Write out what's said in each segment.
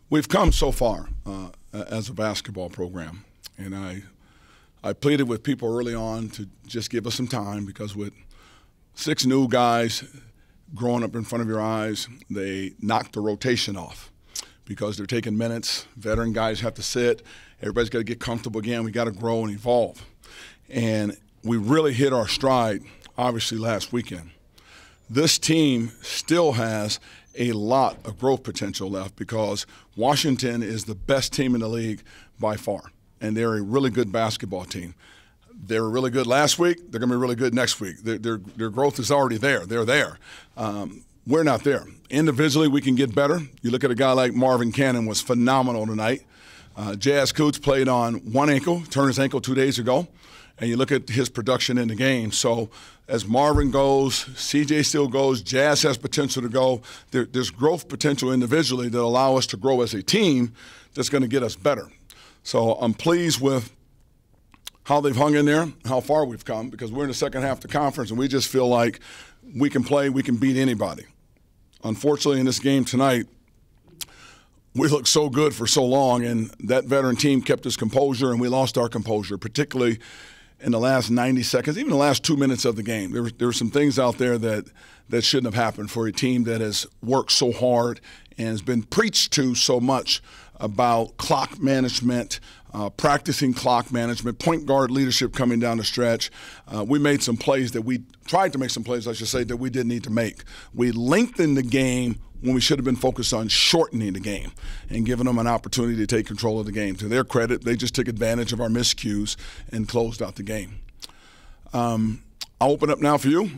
We've come so far as a basketball program, and I pleaded with people early on to just give us some time, because with 6 new guys growing up in front of your eyes, they knocked the rotation off because they're taking minutes. Veteran guys have to sit. Everybody's got to get comfortable again. We got to grow and evolve. And we really hit our stride, obviously, last weekend. This team still has a lot of growth potential left, because Washington is the best team in the league by far, and they're a really good basketball team. They were really good last week. They're going to be really good next week. Their growth is already there. They're there. We're not there. Individually, we can get better. You look at a guy like Marvin Cannon, was phenomenal tonight. Jazz Coots played on one ankle, turned his ankle 2 days ago, and you look at his production in the game. So as Marvin goes, CJ still goes, Jazz has potential to go. There's growth potential individually that allow us to grow as a team that's going to get us better. So I'm pleased with how they've hung in there, how far we've come, because we're in the second half of the conference, and we just feel like we can play, we can beat anybody. Unfortunately, in this game tonight, we looked so good for so long, and that veteran team kept its composure, and we lost our composure, particularly in the last 90 seconds, even the last 2 minutes of the game. There were some things out there that shouldn't have happened for a team that has worked so hard and has been preached to so much about clock management, practicing clock management, point guard leadership coming down the stretch. We made some plays that we tried to make some plays, I should say, that we didn't need to make. We lengthened the game when we should have been focused on shortening the game and giving them an opportunity to take control of the game. To their credit, they just took advantage of our miscues and closed out the game. I'll open up now for you. I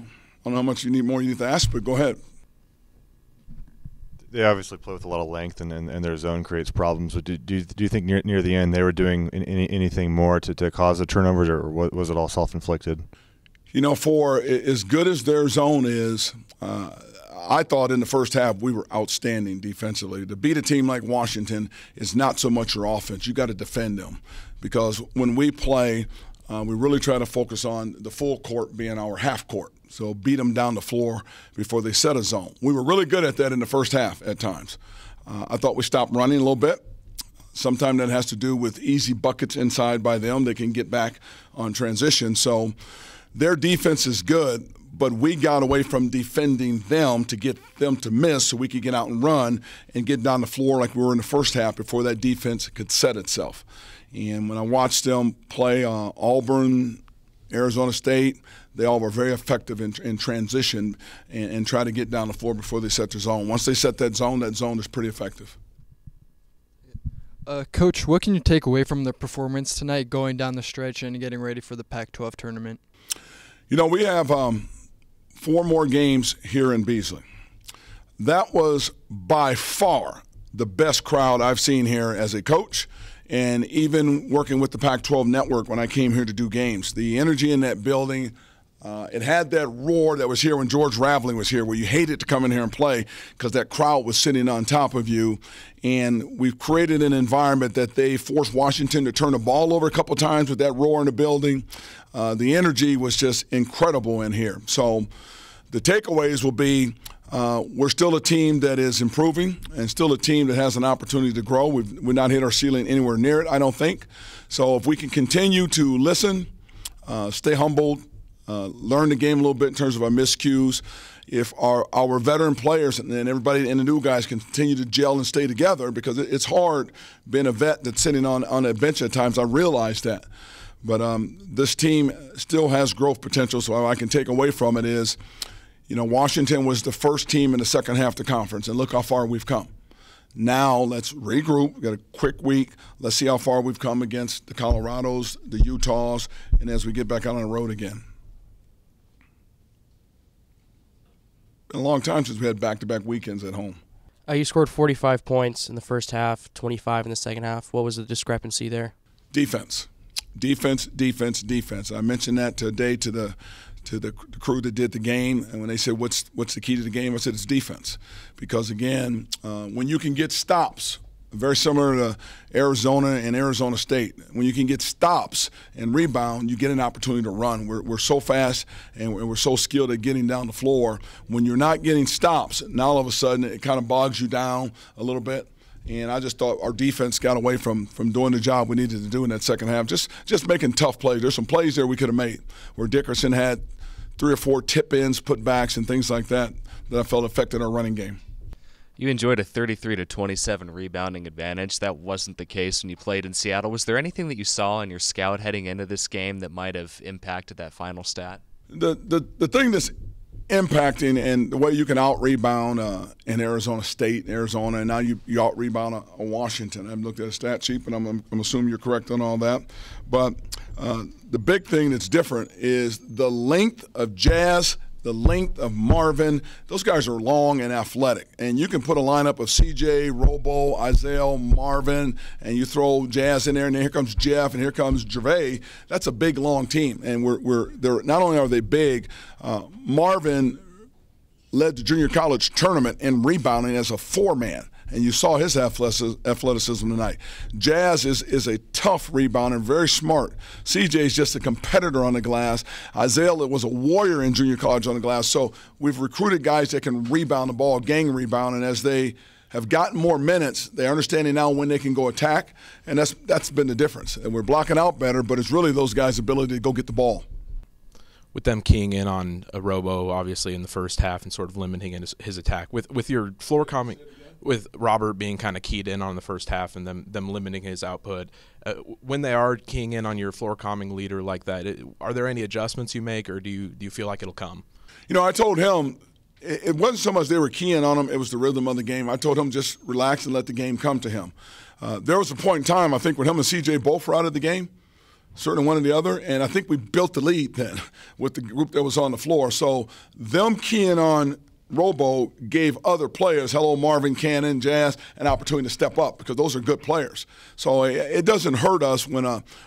don't know how much you need to ask, but go ahead. They obviously play with a lot of length, and their zone creates problems. But do you think near the end they were doing anything more to cause the turnovers, or was it all self-inflicted? You know, for as good as their zone is, I thought in the first half we were outstanding defensively. To beat a team like Washington is not so much your offense. You got to defend them, because when we play, we really try to focus on the full court being our half court. So beat them down the floor before they set a zone. We were really good at that in the first half at times. I thought we stopped running a little bit. Sometimes that has to do with easy buckets inside by them. They can get back on transition. So their defense is good, but we got away from defending them to get them to miss so we could get out and run and get down the floor like we were in the first half before that defense could set itself. And when I watched them play Auburn, Arizona State, they all were very effective in transition and try to get down the floor before they set their zone. Once they set that zone is pretty effective. Coach, what can you take away from the performance tonight going down the stretch and getting ready for the Pac-12 tournament? You know, we have 4 more games here in Beasley. That was by far the best crowd I've seen here as a coach, and even working with the Pac-12 network when I came here to do games. The energy in that building, it had that roar that was here when George Raveling was here, where you hated to come in here and play because that crowd was sitting on top of you. And we've created an environment that they forced Washington to turn the ball over a couple times with that roar in the building. The energy was just incredible in here. So the takeaways will be we're still a team that is improving and still a team that has an opportunity to grow. We've not hit our ceiling anywhere near it, I don't think. So if we can continue to listen, stay humbled, learn the game a little bit in terms of our miscues, if our veteran players and everybody and the new guys continue to gel and stay together, because it's hard being a vet that's sitting on a bench at times. I realize that. But this team still has growth potential, so what I can take away from it is, you know, Washington was the first team in the second half of the conference, and look how far we've come. Now let's regroup. We've got a quick week. Let's see how far we've come against the Colorados, the Utahs, and as we get back out on the road again. Been a long time since we had back-to-back weekends at home. You scored 45 points in the first half, 25 in the second half. What was the discrepancy there? Defense. Defense, defense, defense. I mentioned that today to the crew that did the game, and when they said, what's the key to the game, I said it's defense. Because, again, when you can get stops, very similar to Arizona and Arizona State, when you can get stops and rebound, you get an opportunity to run. We're so fast and we're so skilled at getting down the floor. When you're not getting stops, now all of a sudden it kind of bogs you down a little bit. And I just thought our defense got away from doing the job we needed to do in that second half, just making tough plays. There's some plays there we could have made where Dickerson had 3 or 4 tip-ins, putbacks, and things like that I felt affected our running game. You enjoyed a 33-27 rebounding advantage. That wasn't the case when you played in Seattle. Was there anything that you saw in your scout heading into this game that might have impacted that final stat? The thing that's impacting and the way you can out-rebound in Arizona State, Arizona, and now you out-rebound a Washington. I haven't looked at a stat sheet, but I'm assuming you're correct on all that. But the big thing that's different is the length of Jazz, the length of Marvin. Those guys are long and athletic. And you can put a lineup of CJ, Robo, Isaiah, Marvin, and you throw Jazz in there, and then here comes Jeff, and here comes Gervais. That's a big, long team. And they're not only are they big, Marvin led the junior college tournament in rebounding as a 4-man. And you saw his athleticism tonight. Jazz is a tough rebounder, very smart. CJ is just a competitor on the glass. Isaiah was a warrior in junior college on the glass. So we've recruited guys that can rebound the ball, gang rebound, and as they have gotten more minutes, they're understanding now when they can go attack, and that's been the difference. And we're blocking out better, but it's really those guys' ability to go get the ball. With them keying in on a Robo, obviously, in the first half and sort of limiting his attack. With your floor coming – with Robert being kind of keyed in on the first half and them limiting his output, when they are keying in on your floor calming leader like that, are there any adjustments you make, or do you feel like it'll come? I told him it wasn't so much they were keying on him, it was the rhythm of the game. I told him just relax and let the game come to him. There was a point in time, I think, when him and CJ both were out of the game, certainly one or the other, and I think we built the lead then with the group that was on the floor. So them keying on Robo gave other players, Marvin, Cannon, Jazz, an opportunity to step up because those are good players. So it doesn't hurt us when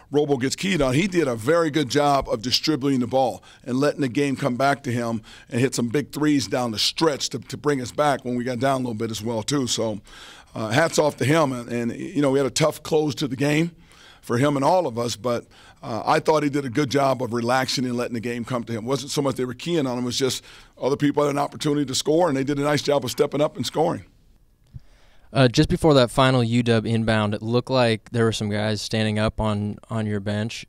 Robo gets keyed on. He did a very good job of distributing the ball and letting the game come back to him and hit some big threes down the stretch to bring us back when we got down a little bit as well too. So hats off to him. And we had a tough close to the game for him and all of us, but I thought he did a good job of relaxing and letting the game come to him. It wasn't so much they were keying on him, it was just other people had an opportunity to score, and they did a nice job of stepping up and scoring. Just before that final UW inbound, it looked like there were some guys standing up on your bench,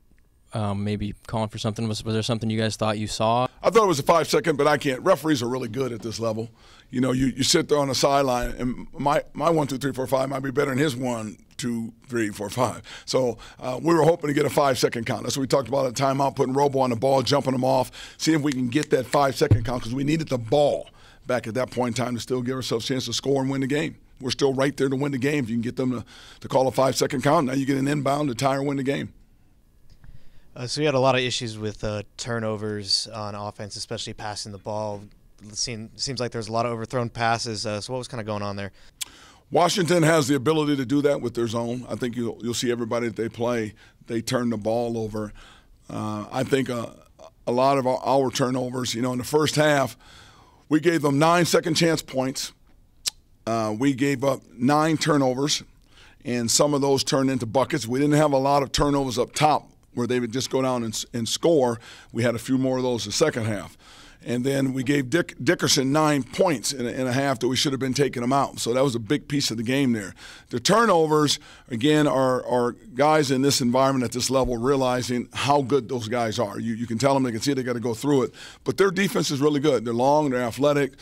maybe calling for something. Was there something you guys thought you saw? I thought it was a 5-second, but I can't. Referees are really good at this level. You sit there on the sideline, and my 1, 2, 3, 4, 5 might be better than his 1, 2, 3, 4, 5. So we were hoping to get a 5-second count. That's what we talked about at the timeout, putting Robo on the ball, jumping him off, seeing if we can get that 5-second count because we needed the ball back at that point in time to still give ourselves a chance to score and win the game. We're still right there to win the game. If you can get them to call a 5-second count, now you get an inbound to tie or win the game. So you had a lot of issues with turnovers on offense, especially passing the ball. Seems like there's a lot of overthrown passes. So what was kind of going on there? Washington has the ability to do that with their zone. I think you'll see everybody that they play, they turn the ball over. I think a lot of our turnovers, in the first half, we gave them 9 second chance points. We gave up 9 turnovers, and some of those turned into buckets. We didn't have a lot of turnovers up top where they would just go down and score. We had a few more of those the second half. And then we gave Dickerson 9 points in a half that we should have been taking him out. So that was a big piece of the game there. The turnovers, again, are guys in this environment at this level realizing how good those guys are. You can tell them, they can see they got to go through it. But their defense is really good. They're long, they're athletic.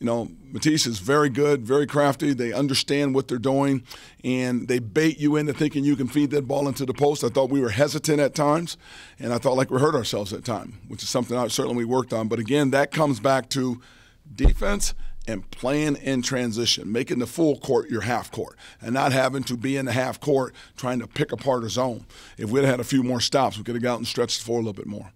Matisse is very good, very crafty. They understand what they're doing, and they bait you into thinking you can feed that ball into the post. I thought we were hesitant at times, and I thought like we hurt ourselves at times, which is something certainly we worked on. But, again, that comes back to defense and playing in transition, making the full court your half court and not having to be in the half court trying to pick apart a zone. If we'd had a few more stops, we could have gotten stretched the floor a little bit more.